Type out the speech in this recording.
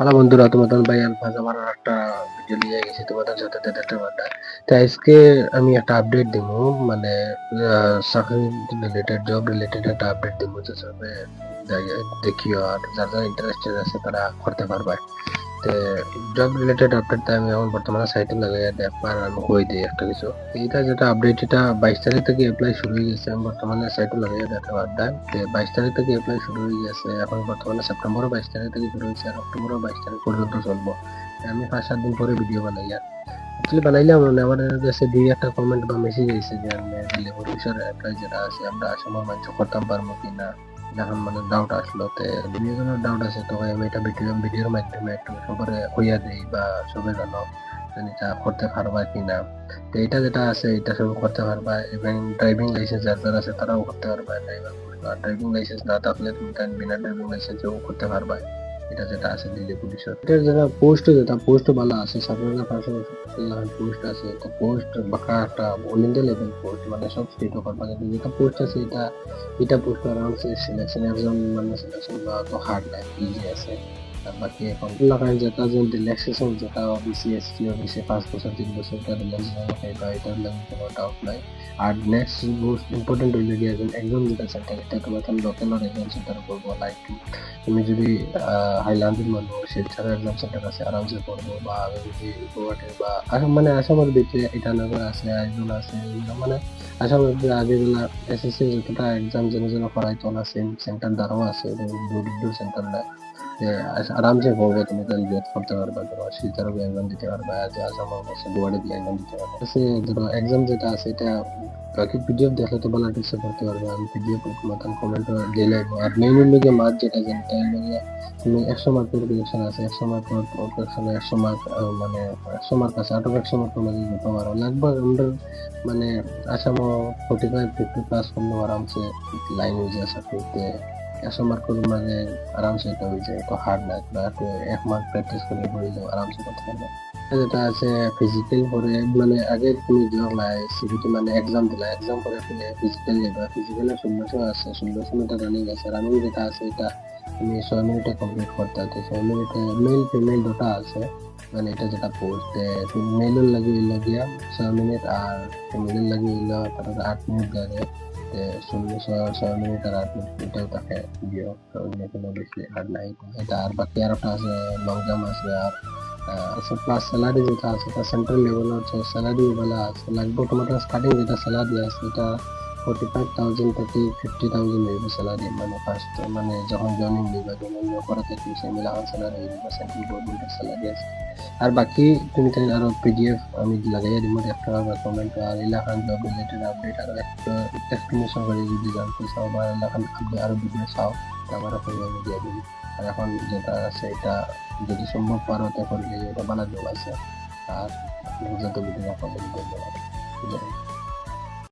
Hello বন্ধুরা, তোমাদের ভাই আলফাজ আবার একটা ভিডিও নিয়ে গেছি তোমাদের সাথে দেখতে পারবে। তো আজকে আমি একটা আপডেট দিব, মানে চাকরি রিলেটেড, জব রিলেটেড একটা আপডেট দিব, যে সবে দেখিও আর যারা ইন্টারেস্টেড আছে তারা করতে পারবে। তো জব রিলেটেড আপডেটটা আমি এখন বর্তমানে সাইটে লাগাই দেখবার আমি কই দিই একটা কিছু। এইটা যেটা আপডেট, এটা 22 তারিখ থেকে অ্যাপ্লাই শুরু হয়ে গেছে। আমি বর্তমানে সাইটে লাগাই দেখতে পারতাম। তো 22 তারিখ থেকে অ্যাপ্লাই শুরু হয়ে গেছে। এখন বর্তমানে সেপ্টেম্বরও 22 তারিখ থেকে শুরু হয়েছে আর অক্টোবরও 22 তারিখ পর্যন্ত চলবো। আমি 5-7 দিন পরে ভিডিও বানাই। আর অ্যাকচুয়ালি বানাইলাম মানে আমার কাছে দুই একটা কমেন্ট বা মেসেজ এসেছে যে আমি লেবার অফিসার অ্যাপ্লাই যেটা আছে আমরা আসামের মানুষ করতাম পারবো কিনা, যখন মানে ডাউট আসলো। তে বিভিন্ন ধরনের ডাউট আছে, তো আমি এটা ভিডিওর মাধ্যমে একটু সবার হইয়া দিই বা সবাই জানো এটা করতে পারবা কিনা। তো এটা যেটা আছে এটা সব করতে পারবা, এবং ড্রাইভিং লাইসেন্স যার যার আছে তারাও করতে পারবা। ড্রাইভিং লাইসেন্স না থাকলে তুমি তার বিনা ড্রাইভিং লাইসেন্সও করতে পারবা। এটা যেটা আছে দিল্লি পুলিশের, এটা যেটা পোস্ট, যেটা পোস্ট ভালো আছে, 7,500 পোস্ট আছে। তো পোস্ট বাঁকা একটা অল ইন্ডিয়া লেভেল পোস্ট, মানে সব স্টেট অফার পাবে। যেটা পোস্ট আছে এটা এটা পোস্ট আরাম সে সিলেকশন একজন মানে সিলেকশন বা তো হার্ড নাই, ইজি আছে। আর বাকি এখন লাগায় যেটা যে রিল্যাক্সেশন যেটা বিসিএসসি অফিসে 5 বছর 3 বছর এটা রিল্যাক্সেশন পাইবা, এটার লাগে কোনো ডাউট নাই। আর নেক্সট মোস্ট ইম্পর্টেন্ট হইলে গিয়ে একজন যেটা সেন্টার, এটা তোমার লোকাল এক্সাম সেন্টার করবো। লাইক তুমি যদি হাইল্যান্ডের মানুষ শিলচর এক্সাম সেন্টার আছে আরামসে পড়বো, বা আমি যদি গুয়াহাটির বা আসাম মানে আসামের ভিতরে ইটানগর আছে, আইজল আছে, মানে আসামের যে আগেগুলা এসএসসি যতটা এক্সাম যেন যেন করাইতো না সেম সেন্টার দ্বারাও আছে, দূর দূর সেন্টার না। আরামসে পড়বে, তুমি তাহলে জব করতে পারবা। ধরো শিলচরও এক্সাম দিতে পারবা, যে আসামের কাছে গুয়াহাটি এক্সাম দিতে পারবা। ধরো এক্সাম যেটা আছে এটা বাকি পিডিএফ দেখলে তো ভালো টিপস করতে পারবে। আমি পিডিএফ মতন কমেন্ট দিলে আর মেইন লোকে মার্ক যেটা জানি তাই লোকে তুমি 100 মার্কের প্রিপারেশন আছে, 100 মার্ক প্রিপারেশনে 100 মার্ক, মানে 100 মার্ক আছে, আউট অফ 100 মার্ক তোমাকে দিতে পারো লাগভগ আমরা মানে আসামও 45-50 করলে আরামসে লাইন হয়ে যায় চাকরিতে। 100 মার্কের মানে আরামসে এটা হয়ে যায়, তো হার্ড না, একটু 1 মার্ক প্র্যাকটিস করে হয়ে যাবে, আরামসে করতে পারবে। যেটা আছে ফিজিক্যাল করে, মানে আগে তুমি সিভিটি মানে এক্সাম দিলা, এক্সাম করে ফেলে ফিজিক্যাল নেবা। ফিজিক্যালের 1600 আছে, 1600 মিটার রানিং আছে। রানিং যেটা আছে এটা তুমি 6 মিনিটে কমপ্লিট করতে হবে। 6 মিনিটে মেল ফিমেল দুটা আছে, মানে এটা যেটা পোস্ট মেলের লাগিয়ে 6 মিনিট আর ফিমেলের লাগিয়ে 8 মিনিট লাগে। 6 মিনিট আর 8 মিনিট এটাও তাকে দিয়ে কোনো বেশি হার্ড নাই এটা। আর বাকি আর একটা আছে লং জাম্প আছে। আর আচ্ছা প্লাস স্যালারি যেটা আছে এটা সেন্ট্রাল লেভেল হচ্ছে স্যালারি বলা আছে, লাগবে তোমার স্টার্টিং যেটা স্যালারি আছে এটা 45,000 থেকে 50,000 হইবে স্যালারি, মানে ফার্স্ট মানে যখন জয়েনিং দিবা, জয়েনিং করে থেকে সে মিলা স্যালারি হইবে, সেন্ট্রাল গভর্নমেন্টের স্যালারি আছে। আর বাকি তুমি তাই আরো পিডিএফ আমি লাগাইয়া দিব একটা বা কমেন্ট, আর এলাকান জব রিলেটেড আপডেট আর একটা এক্সপ্লেনেশন করে যদি জানতে চাও বা এলাকান আরো ভিডিও চাও আমার ওখানে আমি দিয়ে দিই। আর এখন যেটা আছে এটা যদি সম্ভব পারো তো করলে এটা বানানো আছে। আর যত ভিডিও করলে ধন্যবাদ।